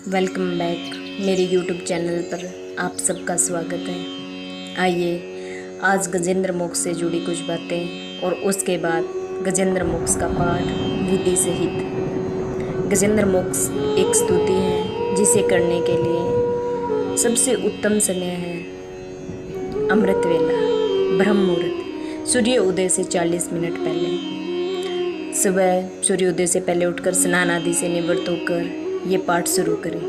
Welcome back मेरे YouTube channel पर आप सबका स्वागत है। आइए आज गजेंद्र मोक्ष से जुड़ी कुछ बातें और उसके बाद गजेंद्र मोक्ष का पाठ विधि सहित। गजेंद्र मोक्ष एक स्तुति है जिसे करने के लिए सबसे उत्तम समय है अमृत वेला, ब्रह्म मुहूर्त, सूर्य उदय से 40 मिनट पहले। सुबह सूर्योदय से पहले उठकर स्नान आदि से निवृत्त होकर ये पाठ शुरू करें।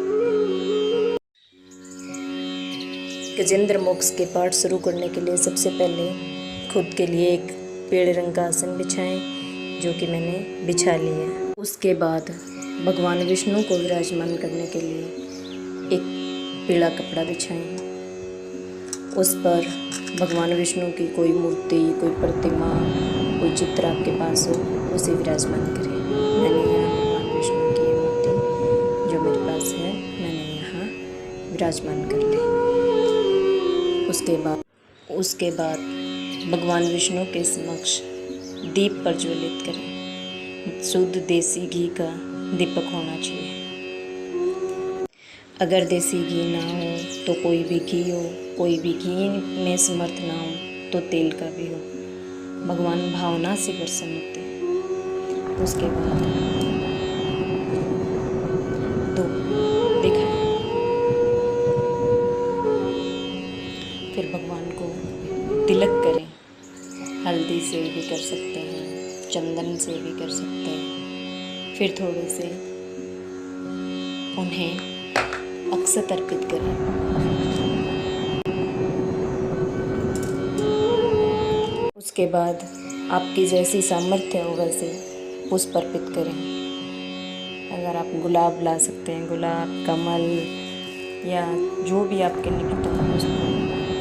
गजेंद्र मोक्ष के पाठ शुरू करने के लिए सबसे पहले खुद के लिए एक पीले रंग का आसन बिछाएं, जो कि मैंने बिछा लिया। उसके बाद भगवान विष्णु को विराजमान करने के लिए एक पीला कपड़ा बिछाएं। उस पर भगवान विष्णु की कोई मूर्ति, कोई प्रतिमा, कोई चित्र आपके पास हो, उसे विराजमान करें। मैंने यहाँ भगवान विष्णु की मूर्ति जो मेरे पास है, मैंने यहाँ विराजमान कर ली। उसके बाद भगवान विष्णु के समक्ष दीप प्रज्वलित करें। शुद्ध देसी घी का दीपक होना चाहिए। अगर देसी घी ना हो तो कोई भी घी हो, कोई भी घी में समर्थ ना हो तो तेल का भी हो। भगवान भावना से प्रसन्न होते हैं। उसके बाद दिखाएं। फिर भगवान को तिलक करें। हल्दी से भी कर सकते हैं, चंदन से भी कर सकते हैं। फिर थोड़े से उन्हें अक्षत अर्पित करें। उसके बाद आपकी जैसी सामर्थ्य हो वैसे पुष्प अर्पित करें। अगर आप गुलाब ला सकते हैं, गुलाब, कमल या जो भी आपके निकटतम पुष्प हो,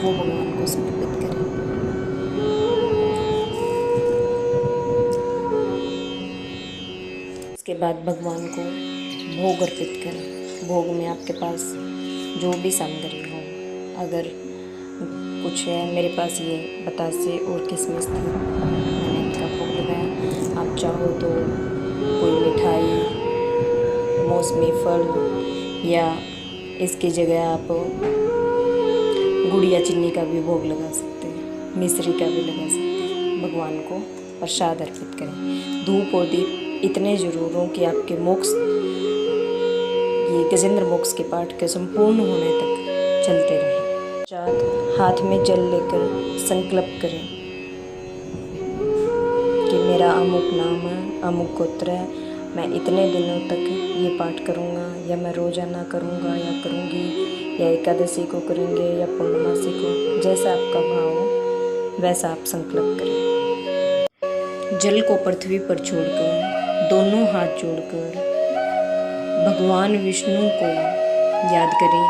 वो भगवान को समर्पित करें। उसके बाद भगवान को भोग अर्पित करें। भोग में आपके पास जो भी सामग्री हो, अगर कुछ है, मेरे पास ये बतासे और किशमिश थी, मैंने इनका भोग लगाया। आप चाहो तो कोई मिठाई, मौसमी फल या इसकी जगह आप गुड़ या चीनी का भी भोग लगा सकते हैं, मिश्री का भी लगा सकते हैं। भगवान को प्रसाद अर्पित करें। धूप और दीप इतने जरूर हों कि आपके मोक्ष, ये गजेंद्र मोक्ष के पाठ के संपूर्ण होने तक चलते रहें। हाथ में जल लेकर संकल्प करें कि मेरा अमुक नाम है, अमुक गोत्र है, मैं इतने दिनों तक ये पाठ करूँगा, या मैं रोज़ाना करूँगा या करूँगी, या एकादशी को करेंगे या पूर्णमासी को। जैसा आपका भाव हो वैसा आप संकल्प करें। जल को पृथ्वी पर छोड़कर दोनों हाथ जोड़कर भगवान विष्णु को याद करें,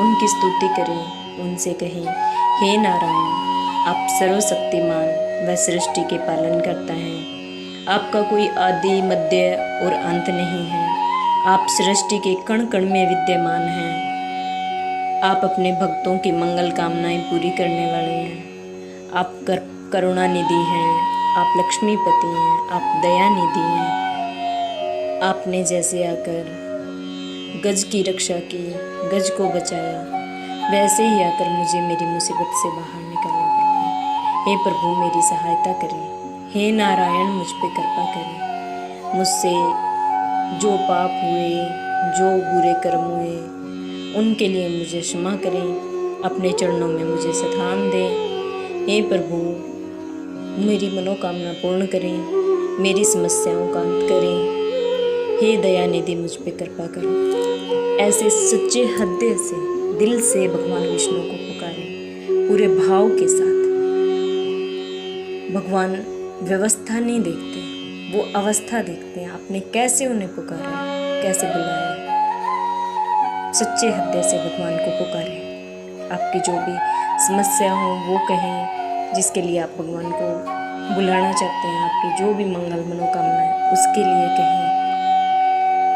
उनकी स्तुति करें, उनसे कहें, हे नारायण, आप सर्वशक्तिमान व सृष्टि के पालन करता है। आपका कोई आदि, मध्य और अंत नहीं है। आप सृष्टि के कण कण में विद्यमान हैं। आप अपने भक्तों की मंगल कामनाएं पूरी करने वाले हैं। आप करुणा निधि हैं, आप लक्ष्मीपति हैं, आप दया निधि हैं। आपने जैसे आकर गज की रक्षा की, गज को बचाया, वैसे ही आकर मुझे मेरी मुसीबत से बाहर निकालें प्रभु। हे प्रभु, मेरी सहायता करें। हे नारायण, मुझ पे कृपा करें। मुझसे जो पाप हुए, जो बुरे कर्म हुए, उनके लिए मुझे क्षमा करें। अपने चरणों में मुझे स्थान दें। हे प्रभु, मेरी मनोकामना पूर्ण करें, मेरी समस्याओं का अंत करें। हे दयानिधि, मुझ पे कृपा करो। ऐसे सच्चे हृदय से, दिल से भगवान विष्णु को पुकारें, पूरे भाव के साथ। भगवान व्यवस्था नहीं देखते, वो अवस्था देखते हैं। आपने कैसे उन्हें पुकारा, कैसे बुलाया। सच्चे हृदय से भगवान को पुकारें। आपकी जो भी समस्या हो वो कहें, जिसके लिए आप भगवान को बुलाना चाहते हैं। आपकी जो भी मंगल मनोकामना है उसके लिए कहें।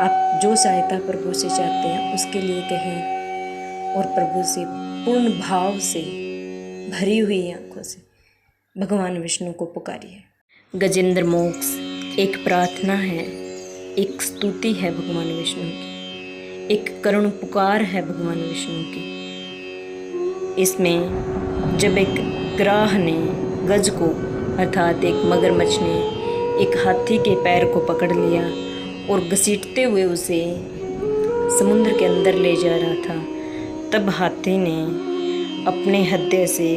आप जो सहायता प्रभु से चाहते हैं उसके लिए कहें, और प्रभु से पूर्ण भाव से, भरी हुई आंखों से भगवान विष्णु को पुकारिए। गजेंद्र मोक्ष एक प्रार्थना है, एक स्तुति है भगवान विष्णु की। एक करुण पुकार है भगवान विष्णु की। इसमें जब एक ग्राह ने गज को अर्थात एक मगरमच्छ ने एक हाथी के पैर को पकड़ लिया और घसीटते हुए उसे समुद्र के अंदर ले जा रहा था, तब हाथी ने अपने हृदय से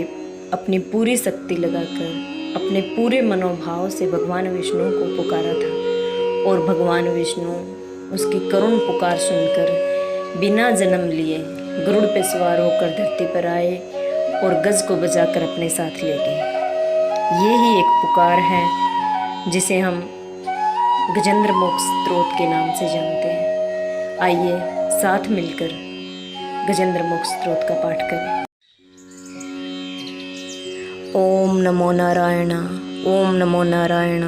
अपनी पूरी शक्ति लगाकर अपने पूरे मनोभाव से भगवान विष्णु को पुकारा था और भगवान विष्णु उसकी करुण पुकार सुनकर बिना जन्म लिए गरुड़ पे सवार होकर धरती पर आए और गज को बजाकर अपने साथ ले गए। ये ही एक पुकार है जिसे हम गजेंद्र मोक्ष स्तोत्र के नाम से जानते हैं। आइए साथ मिलकर गजेंद्र मोक्ष स्तोत्र का पाठ करें। ओम नमो नारायण, ओम नमो नारायण,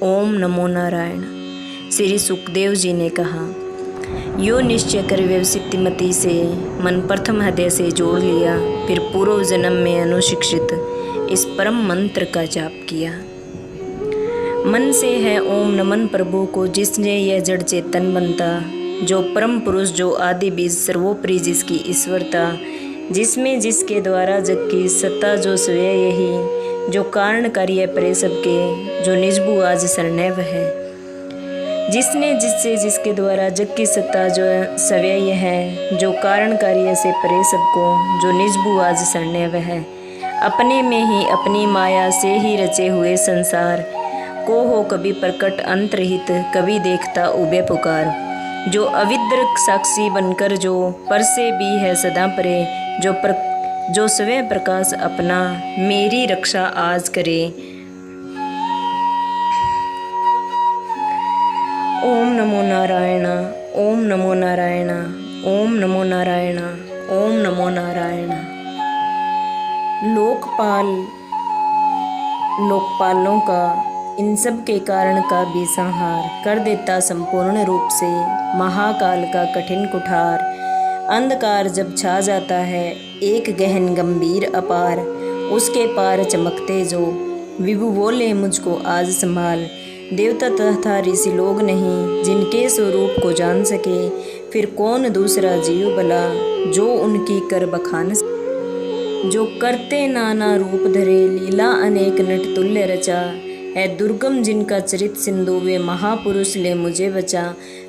ओम नमो नारायण। श्री सुखदेव जी ने कहा, यो निश्चय कर व्यवसित मति से मन प्रथम हृदय से जोड़ लिया, फिर पूर्व जन्म में अनुशिक्षित इस परम मंत्र का जाप किया। मन से है ओम नमन प्रभु को, जिसने यह जड़ चेतन बनता, जो परम पुरुष, जो आदि बीज सर्वोपरि, जिसकी ईश्वरता, जिसमें जिसके द्वारा जग की सत्ता, जो स्वयं यही, जो कारण कार्य परे सबके, जो निजबू आज शरणैव है, जिसने जिससे जिसके द्वारा जग की सत्ता, जो स्वयं है, जो कारण कार्य से परे सबको, जो निजबू आज शरणैव है, अपने में ही अपनी माया से ही रचे हुए संसार को हो कभी प्रकट अंतरहित, कभी देखता उबे पुकार, जो अविद्र साक्षी बनकर, जो पर से भी है सदा परे, जो स्वयं प्रकाश अपना मेरी रक्षा आज करे। ओम नमो नारायण, ओम नमो नारायण, ओम नमो नारायण, ओम नमो नारायण। लोकपालों का इन सब के कारण का भी संहार कर देता संपूर्ण रूप से, महाकाल का कठिन कुठार। अंधकार जब छा जाता है एक गहन गंभीर अपार, उसके पार चमकते जो विभु बोले मुझको आज संभाल। देवता तथा ऋषि लोग नहीं जिनके स्वरूप को जान सके, फिर कौन दूसरा जीव भला जो उनकी कर बखान, जो करते नाना रूप धरे, लीला अनेक नट तुल्य रचा, है दुर्गम जिनका चरित सिंधु, वे महापुरुष ले मुझे बचा।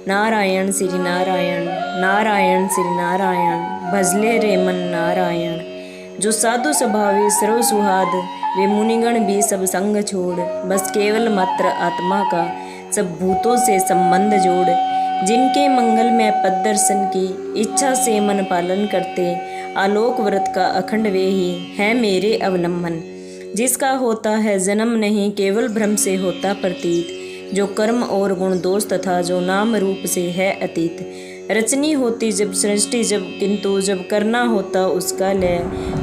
नारायण श्री नारायण, नारायण श्री नारायण, भजले रे मन नारायण। जो साधु स्वभावी सर्व सुहाद, वे मुनिगण भी सब संग छोड़, बस केवल मात्र आत्मा का सब भूतों से संबंध जोड़। जिनके मंगल में पद दर्शन की इच्छा से मन पालन करते, आलोक व्रत का अखंड वे ही है मेरे अवलंबन। जिसका होता है जन्म नहीं केवल भ्रम से होता प्रतीत, जो कर्म और गुण दोष तथा जो नाम रूप से है अतीत। रचनी होती जब सृष्टि जब, किंतु जब करना होता उसका लय,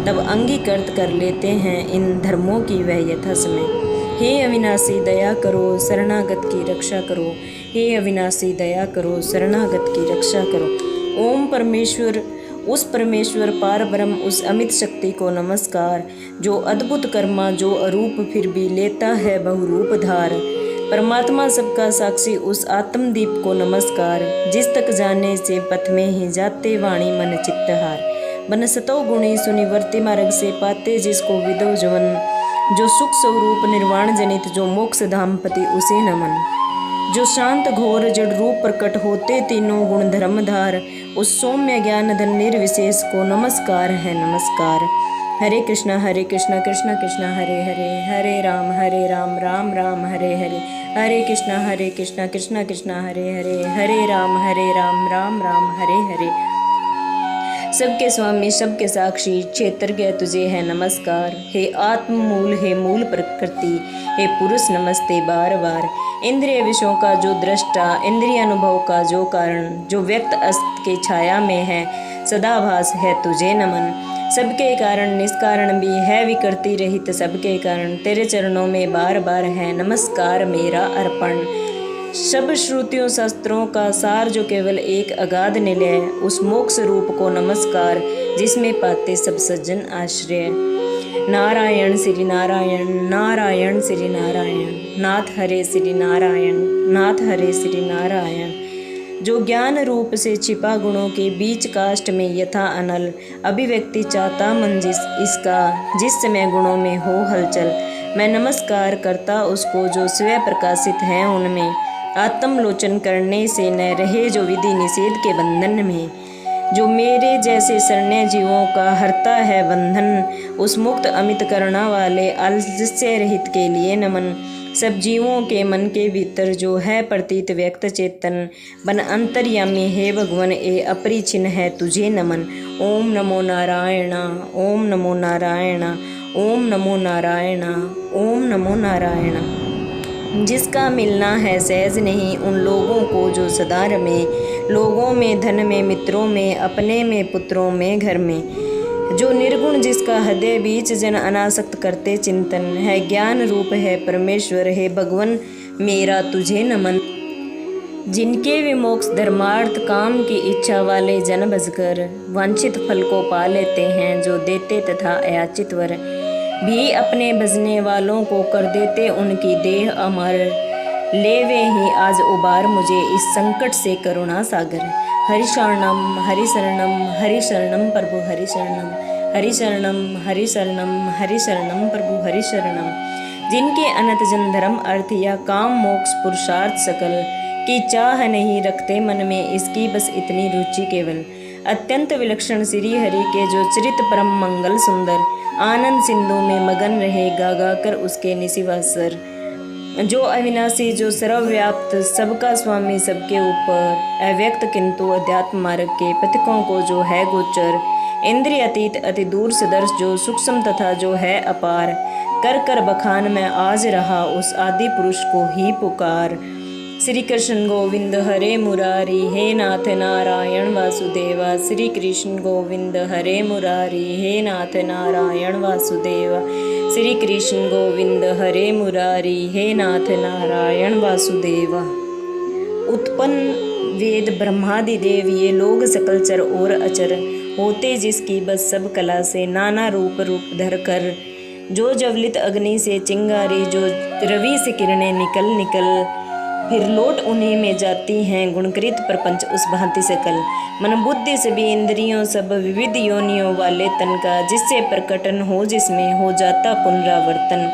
तब अंगीकृत कर लेते हैं इन धर्मों की वह यथा समय। हे अविनाशी दया करो शरणागत की रक्षा करो, हे अविनाशी दया करो शरणागत की रक्षा करो। ओम परमेश्वर, उस परमेश्वर पार ब्रह्म, उस अमित शक्ति को नमस्कार, जो अद्भुत कर्मा, जो अरूप फिर भी लेता है बहुरूप धार। परमात्मा सबका साक्षी, उस आत्मदीप को नमस्कार, जिस तक जाने से पथ में ही जाते वाणी मन चित्तहार। बन सतो गुणी सुनिवर्ति मार्ग से पाते जिसको विदो जवन, जो सुख स्वरूप निर्वाण जनित, जो मोक्ष धाम पति उसे नमन। जो शांत घोर जड़ रूप प्रकट होते तीनों गुण धर्मधार, उस सौम्य ज्ञान धन निर्विशेष को नमस्कार है नमस्कार। हरे कृष्णा कृष्णा कृष्णा हरे हरे, हरे राम राम राम हरे हरे, हरे कृष्णा कृष्णा कृष्णा हरे हरे, हरे राम राम राम हरे हरे। सबके स्वामी सबके साक्षी क्षेत्रज्ञ तुझे है नमस्कार। हे आत्म मूल, हे मूल प्रकृति, हे पुरुष नमस्ते बार बार। इंद्रिय विषयों का जो दृष्टा, इंद्रिय अनुभव का जो कारण, जो व्यक्त अस्त के छाया में है सदाभास है तुझे नमन। सबके कारण निष्कारण भी है विकृति रहित, सबके कारण तेरे चरणों में बार बार है नमस्कार मेरा अर्पण। सब श्रुतियों शास्त्रों का सार जो केवल एक अगाध निलय, उस मोक्ष रूप को नमस्कार, जिसमें पाते सब सज्जन आश्रय। नारायण श्री नारायण, नारायण श्री नारायण, नाथ हरे श्री नारायण, नाथ हरे श्री नारायण, जो ज्ञान रूप से छिपा गुणों के बीच काष्ठ में यथा अनल अभिव्यक्ति चाहता मन इसका जिस समय गुणों में हो हलचल। मैं नमस्कार करता उसको जो स्वयं प्रकाशित हैं उनमें, आत्मलोचन करने से न रहे जो विधि निषेध के बंधन में। जो मेरे जैसे शरण्य जीवों का हरता है बंधन, उस मुक्त अमित करुणा वाले आलस्य रहित के लिए नमन। सब जीवों के मन के भीतर जो है प्रतीत व्यक्त चेतन, बन अंतर्यामी हे भगवन ए अपरिचिन्न है तुझे नमन। ओम नमो नारायण, ओम नमो नारायण, ओम नमो नारायण, ओम नमो नारायण। जिसका मिलना है सहज नहीं उन लोगों को जो सदा रमे, लोगों में धन में मित्रों में अपने में पुत्रों में घर में। जो निर्गुण जिसका हृदय बीच जन अनासक्त करते चिंतन, है ज्ञान रूप है परमेश्वर है भगवन मेरा तुझे नमन। जिनके विमोक्ष धर्मार्थ काम की इच्छा वाले जन बजकर वांछित फल को पा लेते हैं, जो देते तथा अयाचित वर भी अपने भजने वालों को कर देते उनकी देह अमर। ले वे ही आज उबार मुझे इस संकट से करुणा सागर। हरि शरणम हरि शरणम हरि शरणम प्रभु हरि शरणम, हरि शरणम हरि शरणम हरि शरणम प्रभु हरि शरणम। जिनके अनंत जन धर्म अर्थ या काम मोक्ष पुरुषार्थ सकल की चाह नहीं रखते मन में, इसकी बस इतनी रुचि केवल। अत्यंत विलक्षण श्री हरि के जो चरित परम मंगल सुंदर, आनंद सिंधु में मगन रहे गा गा कर उसके निशिवासर। जो अविनाशी जो सर्वव्याप्त सबका स्वामी सबके ऊपर, अव्यक्त किंतु अध्यात्म मार्ग के पथिकों को जो है गोचर। इंद्रिय अतीत अति दूर सदर्श जो सूक्ष्म तथा जो है अपार, कर कर बखान में आज रहा उस आदि पुरुष को ही पुकार। श्री कृष्ण गोविंद हरे मुरारी हे नाथ नारायण वासुदेवा। श्री कृष्ण गोविंद हरे मुरारी हे नाथ नारायण वासुदेवा। श्री कृष्ण गोविंद हरे मुरारी हे नाथ नारायण वासुदेवा। उत्पन्न वेद ब्रह्मादि देव ये लोग सकल चर और अचर, होते जिसकी बस सब कला से नाना रूप धर कर। जो ज्वलित अग्नि से चिंगारी, जो रवि से किरणें निकल निकल, फिर लौट उन्हीं में जाती हैं गुणकृत प्रपंच उस भांति सकल। मन बुद्धि सभी इंद्रियों सब विविध योनियों वाले तन का, जिससे प्रकटन हो जिसमें हो जाता पुनरावर्तन।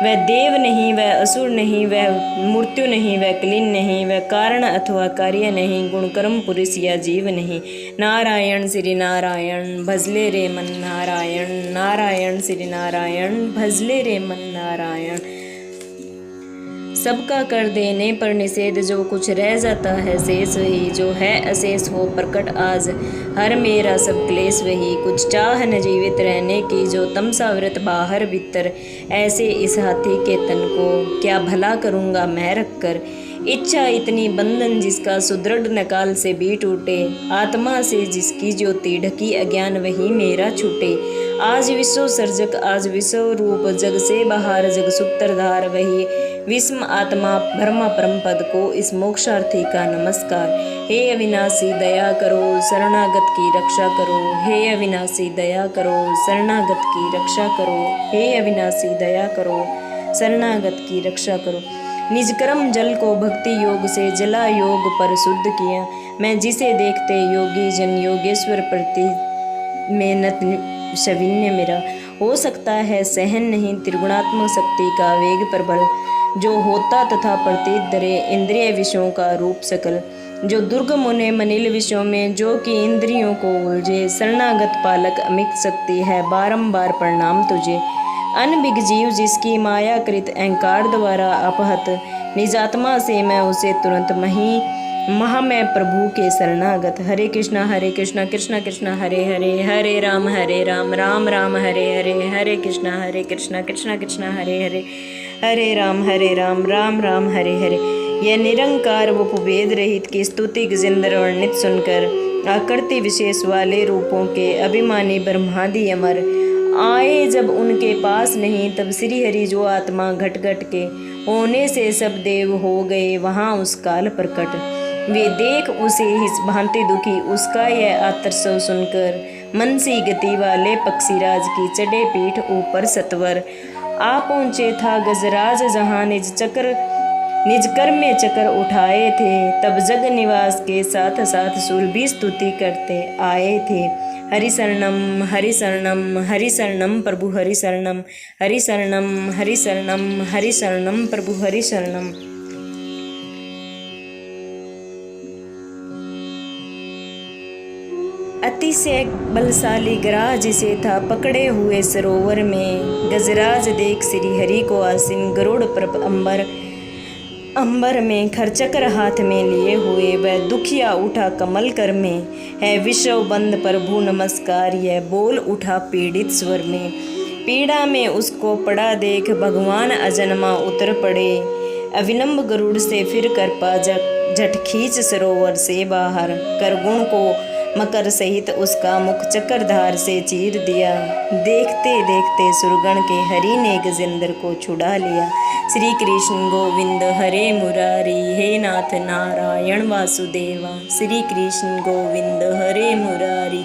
वह देव नहीं वह असुर नहीं, वह मृत्यु नहीं वह क्लीन नहीं, वह कारण अथवा कार्य नहीं, गुणकर्म पुरुष या जीव नहीं। नारायण श्री नारायण भजले रे मन नारायण, नारायण श्री नारायण भजले रे मन नारायण। सबका कर देने पर निषेध जो कुछ रह जाता है शेष वही, जो है अशेष हो प्रकट आज हर मेरा सब क्लेश वही। कुछ चाह न जीवित रहने की जो तमसावृत बाहर भीतर, ऐसे इस हाथी के तन को क्या भला करूँगा मैं रखकर। इच्छा इतनी बंधन जिसका सुदृढ़ नकाल से भी टूटे, आत्मा से जिसकी ज्योति ढकी अज्ञान वही मेरा छूटे। आज विश्व सर्जक आज विश्व रूप जग से बाहर जग सूत्रधार वही, विस्म आत्मा ब्रह्म परम पद को इस मोक्षार्थी का नमस्कार। हे अविनाशी दया करो शरणागत की रक्षा करो, हे अविनाशी दया करो शरणागत की रक्षा करो, हे अविनाशी दया करो शरणागत की रक्षा करो। निज कर्म जल को भक्ति योग से जला योग पर शुद्ध किया, मैं जिसे देखते योगी जन योगेश्वर प्रति मेहनत शविन्य मेरा। हो सकता है सहन नहीं त्रिगुणात्मक शक्ति का वेग प्रबल, जो होता तथा प्रतीत धरे इंद्रिय विषयों का रूप सकल। जो दुर्ग मुने मनिल विषयों में जो कि इंद्रियों को उलझे, शरणागत पालक अमित शक्ति है बारंबार प्रणाम तुझे। अनभिग जीव जिसकी माया कृत अहंकार द्वारा अपहत, निजात्मा से मैं उसे तुरंत महा मैं प्रभु के शरणागत। हरे कृष्णा कृष्णा कृष्णा हरे हरे, हरे राम राम राम हरे हरे, हरे कृष्णा कृष्णा कृष्णा हरे हरे, हरे राम राम राम हरे हरे। यह निरंकार वो भेद रहित की स्तुति गजेंद्र वर्णित सुनकर, आकृति विशेष वाले रूपों के अभिमानी ब्रह्मादि अमर आए जब उनके पास नहीं, तब श्री हरि जो आत्मा घट घट के होने से सब देव हो गए वहाँ उस काल प्रकट। वे देख उसे इस भांति दुखी, उसका यह आतरसव सुनकर, मन सी गति वाले पक्षीराज की चढ़े पीठ ऊपर सत्वर। आ पहुँचे था गजराज जहाँ निज चक्र निज कर्म में चक्र उठाए थे, तब जग निवास के साथ साथ सूल भी स्तुति करते आए थे। हरि शरणम हरि शरणम हरि शरणम प्रभु हरि शरणम हरि शरणम हरि शरणम हरि शरणम प्रभु हरि शरणम। अतिशय बलशाली ग्राह जिसे था पकड़े हुए सरोवर में, गजराज देख श्री हरि को आसीन गरुड़ पर अंबर में, खरचक्र हाथ में लिए हुए वह दुखिया उठा कमल कर में, है विश्व बंद प्रभु नमस्कार यह बोल उठा पीड़ित स्वर में। पीड़ा में उसको पड़ा देख भगवान अजन्मा उतर पड़े, अविलंब गरुड़ से फिर कर पा झट खींच सरोवर से बाहर, कर गुण को मकर सहित उसका मुख चक्रधार से चीर दिया। देखते देखते सुरगण के हरि ने गजेंद्र को छुड़ा लिया। श्री कृष्ण गोविंद हरे मुरारी, हे नाथ नारायण वासुदेवा। श्री कृष्ण गोविंद हरे मुरारी,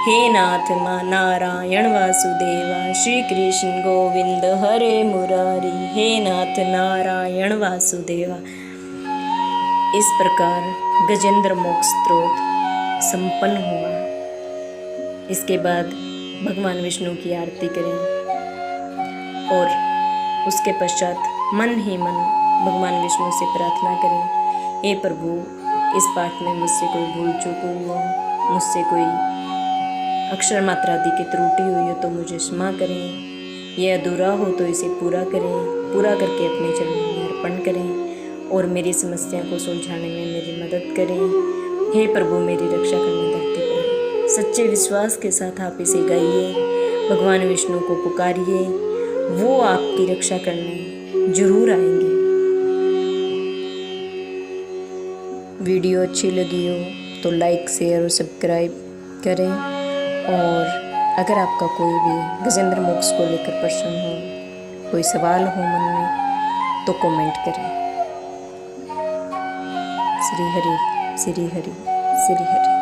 हे नाथ नारायण वासुदेवा। श्री कृष्ण गोविंद हरे मुरारी, हे नाथ नारायण वासुदेवा। इस प्रकार गजेंद्र मोक्ष स्त्रोत संपन्न हुआ। इसके बाद भगवान विष्णु की आरती करें और उसके पश्चात मन ही मन भगवान विष्णु से प्रार्थना करें, हे प्रभु इस पाठ में मुझसे कोई भूल चूक हुई हो, मुझसे कोई अक्षर मात्रा आदि की त्रुटि हुई हो तो मुझे क्षमा करें, यह अधूरा हो तो इसे पूरा करें, पूरा करके अपने चरणों में अर्पण करें और मेरी समस्या को सुलझाने में मेरी मदद करें। हे प्रभु मेरी रक्षा करने धरती पर। सच्चे विश्वास के साथ आप इसे गाइए, भगवान विष्णु को पुकारिए, वो आपकी रक्षा करने जरूर आएंगे। वीडियो अच्छी लगी हो तो लाइक शेयर और सब्सक्राइब करें और अगर आपका कोई भी गजेंद्र मोक्ष को लेकर प्रश्न हो, कोई सवाल हो मन में तो कमेंट करें। श्री हरि श्री हरि श्री हरि।